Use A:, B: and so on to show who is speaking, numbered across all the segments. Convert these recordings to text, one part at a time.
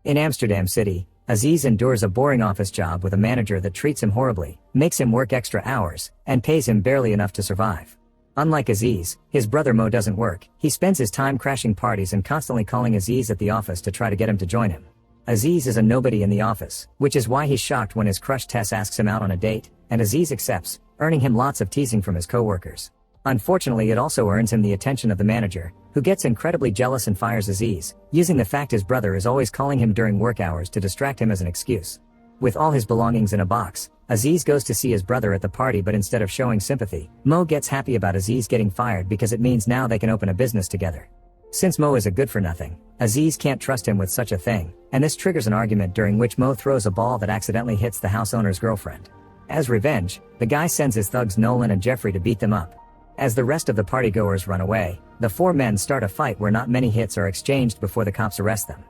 A: In Amsterdam City, Aziz endures a boring office job with a manager that treats him horribly, makes him work extra hours, and pays him barely enough to survive. Unlike Aziz, his brother Mo doesn't work. He spends his time crashing parties and constantly calling Aziz at the office to try to get him to join him. Aziz is a nobody in the office, which is why he's shocked when his crush Tess asks him out on a date, and Aziz accepts, earning him lots of teasing from his coworkers. Unfortunately, it also earns him the attention of the manager, who gets incredibly jealous and fires Aziz, using the fact his brother is always calling him during work hours to distract him as an excuse. With all his belongings in a box, Aziz goes to see his brother at the party, but instead of showing sympathy, Mo gets happy about Aziz getting fired because it means now they can open a business together. Since Mo is a good-for-nothing, Aziz can't trust him with such a thing, and this triggers an argument during which Mo throws a ball that accidentally hits the house owner's girlfriend. As revenge, the guy sends his thugs Nolan and Jeffrey to beat them up. As the rest of the partygoers run away, the four men start a fight where not many hits are exchanged before the cops arrest them.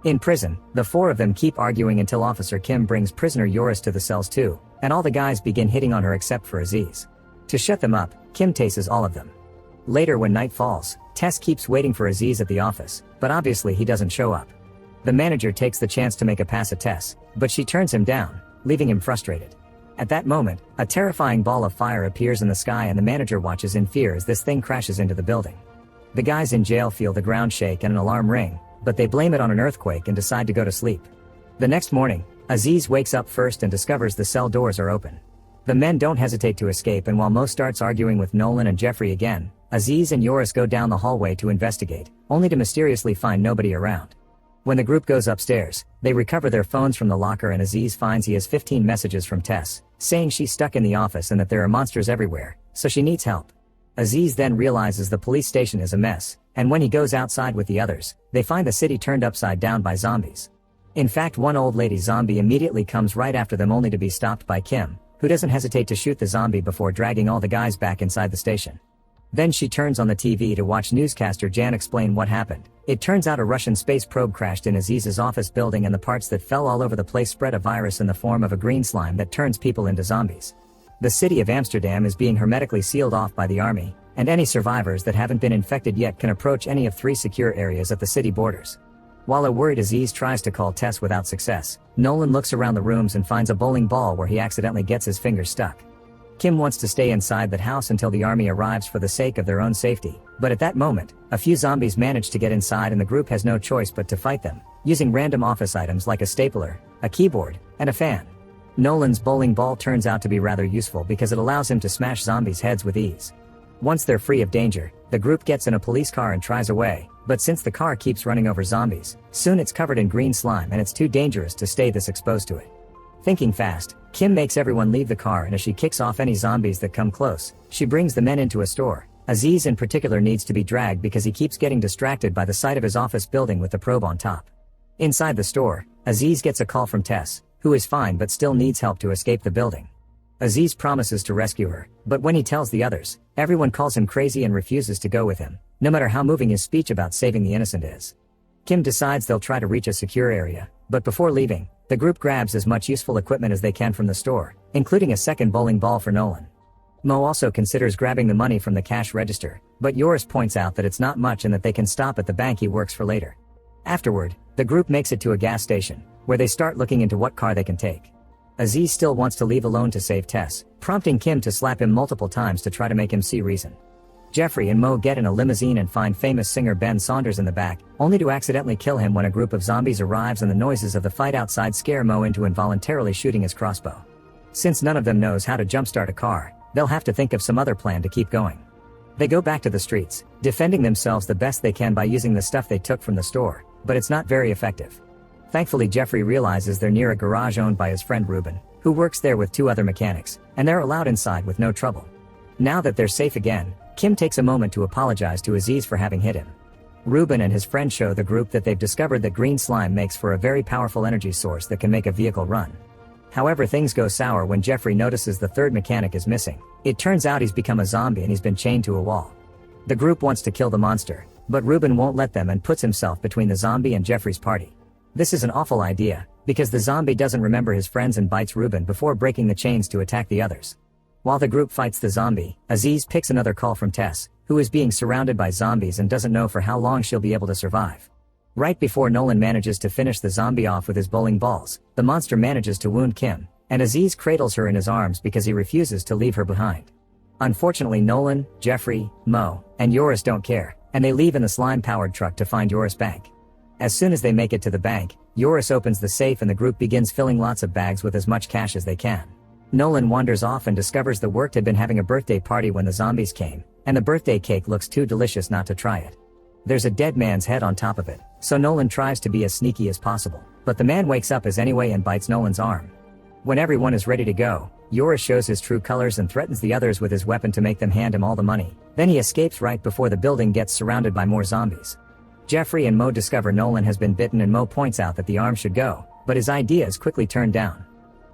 A: In prison, the four of them keep arguing until Officer Kim brings prisoner Yoris to the cells too, and all the guys begin hitting on her except for Aziz. To shut them up, Kim tases all of them. Later, when night falls, Tess keeps waiting for Aziz at the office, but obviously he doesn't show up. The manager takes the chance to make a pass at Tess, but she turns him down, leaving him frustrated. At that moment, a terrifying ball of fire appears in the sky and the manager watches in fear as this thing crashes into the building. The guys in jail feel the ground shake and an alarm ring, but they blame it on an earthquake and decide to go to sleep. The next morning, Aziz wakes up first and discovers the cell doors are open. The men don't hesitate to escape, and while Mo starts arguing with Nolan and Jeffrey again, Aziz and Yoris go down the hallway to investigate, only to mysteriously find nobody around. When the group goes upstairs, they recover their phones from the locker and Aziz finds he has 15 messages from Tess, saying she's stuck in the office and that there are monsters everywhere, so she needs help. Aziz then realizes the police station is a mess, and when he goes outside with the others, they find the city turned upside down by zombies. In fact, one old lady zombie immediately comes right after them, only to be stopped by Kim, who doesn't hesitate to shoot the zombie before dragging all the guys back inside the station. Then she turns on the TV to watch newscaster Jan explain what happened. It turns out a Russian space probe crashed in Aziz's office building, and the parts that fell all over the place spread a virus in the form of a green slime that turns people into zombies. The city of Amsterdam is being hermetically sealed off by the army, and any survivors that haven't been infected yet can approach any of 3 secure areas at the city borders. While a worried Aziz tries to call Tess without success, Nolan looks around the rooms and finds a bowling ball where he accidentally gets his finger stuck. Kim wants to stay inside that house until the army arrives for the sake of their own safety, but at that moment, a few zombies manage to get inside and the group has no choice but to fight them, using random office items like a stapler, a keyboard, and a fan. Nolan's bowling ball turns out to be rather useful because it allows him to smash zombies' heads with ease. Once they're free of danger, the group gets in a police car and tries away, but since the car keeps running over zombies, soon it's covered in green slime and it's too dangerous to stay this exposed to it. Thinking fast, Kim makes everyone leave the car, and as she kicks off any zombies that come close, she brings the men into a store. Aziz in particular needs to be dragged because he keeps getting distracted by the sight of his office building with the probe on top. Inside the store, Aziz gets a call from Tess, who is fine but still needs help to escape the building. Aziz promises to rescue her, but when he tells the others, everyone calls him crazy and refuses to go with him, no matter how moving his speech about saving the innocent is. Kim decides they'll try to reach a secure area, but before leaving, the group grabs as much useful equipment as they can from the store, including a second bowling ball for Nolan. Mo also considers grabbing the money from the cash register, but Yoris points out that it's not much and that they can stop at the bank he works for later. Afterward, the group makes it to a gas station, where they start looking into what car they can take. Aziz still wants to leave alone to save Tess, prompting Kim to slap him multiple times to try to make him see reason. Jeffrey and Mo get in a limousine and find famous singer Ben Saunders in the back, only to accidentally kill him when a group of zombies arrives and the noises of the fight outside scare Mo into involuntarily shooting his crossbow. Since none of them knows how to jumpstart a car, they'll have to think of some other plan to keep going. They go back to the streets, defending themselves the best they can by using the stuff they took from the store, but it's not very effective. Thankfully, Jeffrey realizes they're near a garage owned by his friend Ruben, who works there with 2 other mechanics, and they're allowed inside with no trouble. Now that they're safe again, Kim takes a moment to apologize to Aziz for having hit him. Ruben and his friend show the group that they've discovered that green slime makes for a very powerful energy source that can make a vehicle run. However, things go sour when Jeffrey notices the 3rd mechanic is missing. It turns out he's become a zombie and he's been chained to a wall. The group wants to kill the monster, but Ruben won't let them and puts himself between the zombie and Jeffrey's party. This is an awful idea, because the zombie doesn't remember his friends and bites Ruben before breaking the chains to attack the others. While the group fights the zombie, Aziz picks another call from Tess, who is being surrounded by zombies and doesn't know for how long she'll be able to survive. Right before Nolan manages to finish the zombie off with his bowling balls, the monster manages to wound Kim, and Aziz cradles her in his arms because he refuses to leave her behind. Unfortunately, Nolan, Jeffrey, Mo, and Yoris don't care, and they leave in the slime-powered truck to find Yoris' bank. As soon as they make it to the bank, Yoris opens the safe and the group begins filling lots of bags with as much cash as they can. Nolan wanders off and discovers the work had been having a birthday party when the zombies came, and the birthday cake looks too delicious not to try it. There's a dead man's head on top of it, so Nolan tries to be as sneaky as possible, but the man wakes up anyway and bites Nolan's arm. When everyone is ready to go, Yoris shows his true colors and threatens the others with his weapon to make them hand him all the money. Then he escapes right before the building gets surrounded by more zombies. Jeffrey and Mo discover Nolan has been bitten and Mo points out that the arm should go, but his idea is quickly turned down.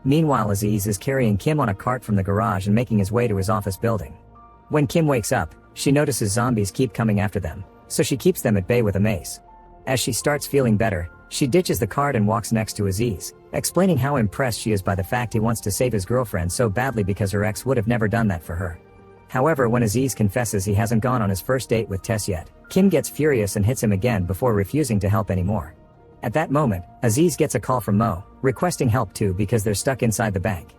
A: Meanwhile, Aziz is carrying Kim on a cart from the garage and making his way to his office building. When Kim wakes up, she notices zombies keep coming after them, so she keeps them at bay with a mace. As she starts feeling better, she ditches the cart and walks next to Aziz, explaining how impressed she is by the fact he wants to save his girlfriend so badly because her ex would have never done that for her. However, when Aziz confesses he hasn't gone on his first date with Tess yet, Kim gets furious and hits him again before refusing to help anymore. At that moment, Aziz gets a call from Mo, requesting help too because they're stuck inside the bank.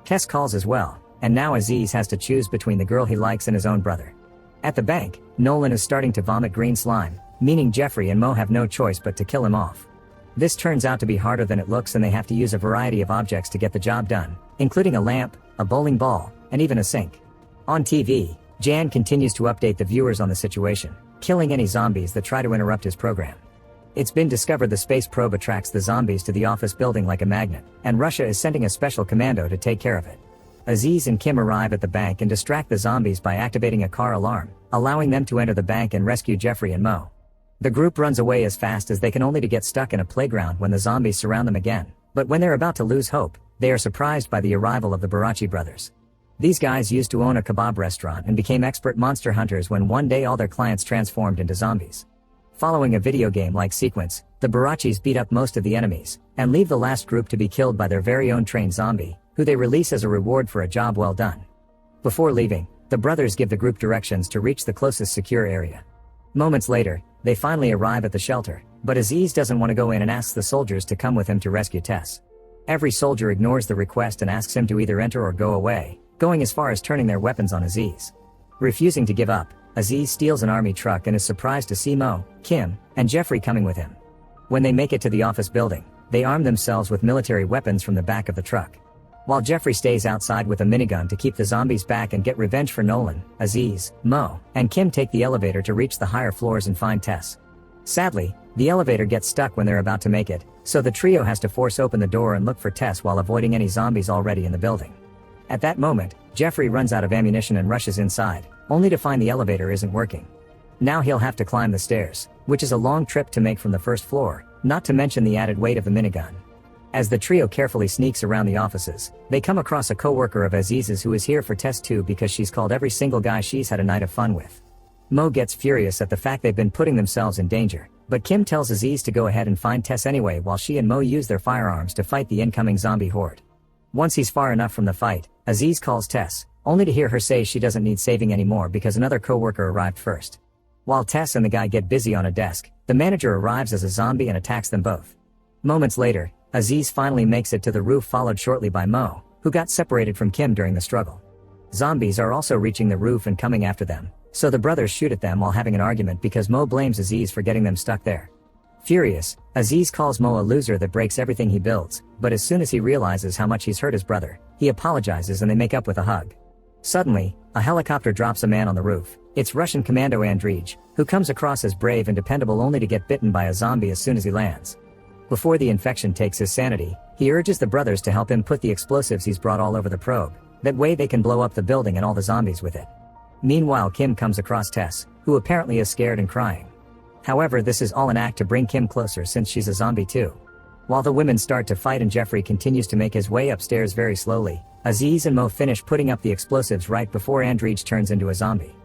A: Tess calls as well, and now Aziz has to choose between the girl he likes and his own brother. At the bank, Nolan is starting to vomit green slime, meaning Jeffrey and Mo have no choice but to kill him off. This turns out to be harder than it looks and they have to use a variety of objects to get the job done, including a lamp, a bowling ball, and even a sink. On TV, Jan continues to update the viewers on the situation, killing any zombies that try to interrupt his program. It's been discovered the space probe attracts the zombies to the office building like a magnet, and Russia is sending a special commando to take care of it. Aziz and Kim arrive at the bank and distract the zombies by activating a car alarm, allowing them to enter the bank and rescue Jeffrey and Mo. The group runs away as fast as they can only to get stuck in a playground when the zombies surround them again, but when they're about to lose hope, they are surprised by the arrival of the Barachi brothers. These guys used to own a kebab restaurant and became expert monster hunters when one day all their clients transformed into zombies. Following a video game-like sequence, the Barachis beat up most of the enemies, and leave the last group to be killed by their very own trained zombie, who they release as a reward for a job well done. Before leaving, the brothers give the group directions to reach the closest secure area. Moments later, they finally arrive at the shelter, but Aziz doesn't want to go in and asks the soldiers to come with him to rescue Tess. Every soldier ignores the request and asks him to either enter or go away, going as far as turning their weapons on Aziz. Refusing to give up, Aziz steals an army truck and is surprised to see Mo, Kim, and Jeffrey coming with him. When they make it to the office building, they arm themselves with military weapons from the back of the truck. While Jeffrey stays outside with a minigun to keep the zombies back and get revenge for Nolan, Aziz, Mo, and Kim take the elevator to reach the higher floors and find Tess. Sadly, the elevator gets stuck when they're about to make it, so the trio has to force open the door and look for Tess while avoiding any zombies already in the building. At that moment, Jeffrey runs out of ammunition and rushes inside, only to find the elevator isn't working. Now he'll have to climb the stairs, which is a long trip to make from the first floor, not to mention the added weight of the minigun. As the trio carefully sneaks around the offices, they come across a co-worker of Aziz's who is here for Tess too because she's called every single guy she's had a night of fun with. Mo gets furious at the fact they've been putting themselves in danger, but Kim tells Aziz to go ahead and find Tess anyway while she and Mo use their firearms to fight the incoming zombie horde. Once he's far enough from the fight, Aziz calls Tess, only to hear her say she doesn't need saving anymore because another co-worker arrived first. While Tess and the guy get busy on a desk, the manager arrives as a zombie and attacks them both. Moments later, Aziz finally makes it to the roof, followed shortly by Mo, who got separated from Kim during the struggle. Zombies are also reaching the roof and coming after them, so the brothers shoot at them while having an argument because Mo blames Aziz for getting them stuck there. Furious, Aziz calls Mo a loser that breaks everything he builds, but as soon as he realizes how much he's hurt his brother, he apologizes and they make up with a hug. Suddenly, a helicopter drops a man on the roof. It's Russian commando Andrij, who comes across as brave and dependable only to get bitten by a zombie as soon as he lands. Before the infection takes his sanity, he urges the brothers to help him put the explosives he's brought all over the probe, that way they can blow up the building and all the zombies with it. Meanwhile, Kim comes across Tess, who apparently is scared and crying. However, this is all an act to bring Kim closer since she's a zombie too. While the women start to fight and Jeffrey continues to make his way upstairs very slowly, Aziz and Mo finish putting up the explosives right before Andrij turns into a zombie.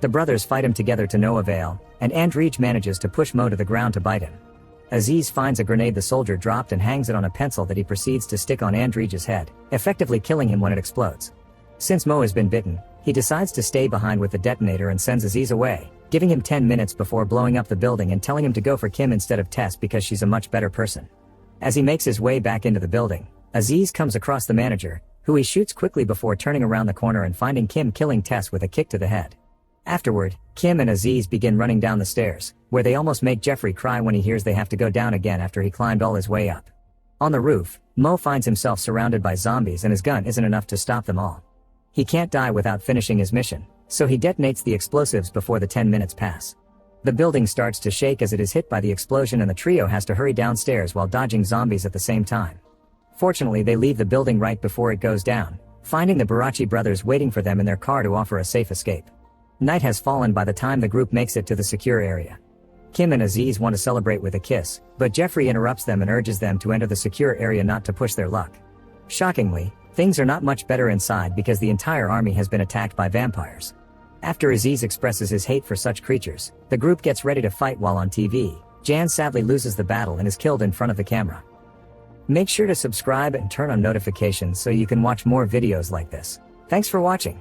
A: The brothers fight him together to no avail, and Andrij manages to push Mo to the ground to bite him. Aziz finds a grenade the soldier dropped and hangs it on a pencil that he proceeds to stick on Andrij's head, effectively killing him when it explodes. Since Mo has been bitten, he decides to stay behind with the detonator and sends Aziz away, giving him 10 minutes before blowing up the building and telling him to go for Kim instead of Tess because she's a much better person. As he makes his way back into the building, Aziz comes across the manager, who he shoots quickly before turning around the corner and finding Kim killing Tess with a kick to the head. Afterward, Kim and Aziz begin running down the stairs, where they almost make Jeffrey cry when he hears they have to go down again after he climbed all his way up. On the roof, Mo finds himself surrounded by zombies and his gun isn't enough to stop them all. He can't die without finishing his mission, so he detonates the explosives before the 10 minutes pass. The building starts to shake as it is hit by the explosion and the trio has to hurry downstairs while dodging zombies at the same time. Fortunately, they leave the building right before it goes down, finding the Barachi brothers waiting for them in their car to offer a safe escape. Night has fallen by the time the group makes it to the secure area. Kim and Aziz want to celebrate with a kiss, but Jeffrey interrupts them and urges them to enter the secure area not to push their luck. Shockingly, things are not much better inside because the entire army has been attacked by vampires. After Aziz expresses his hate for such creatures, the group gets ready to fight while on TV. Jan sadly loses the battle and is killed in front of the camera. Make sure to subscribe and turn on notifications so you can watch more videos like this. Thanks for watching.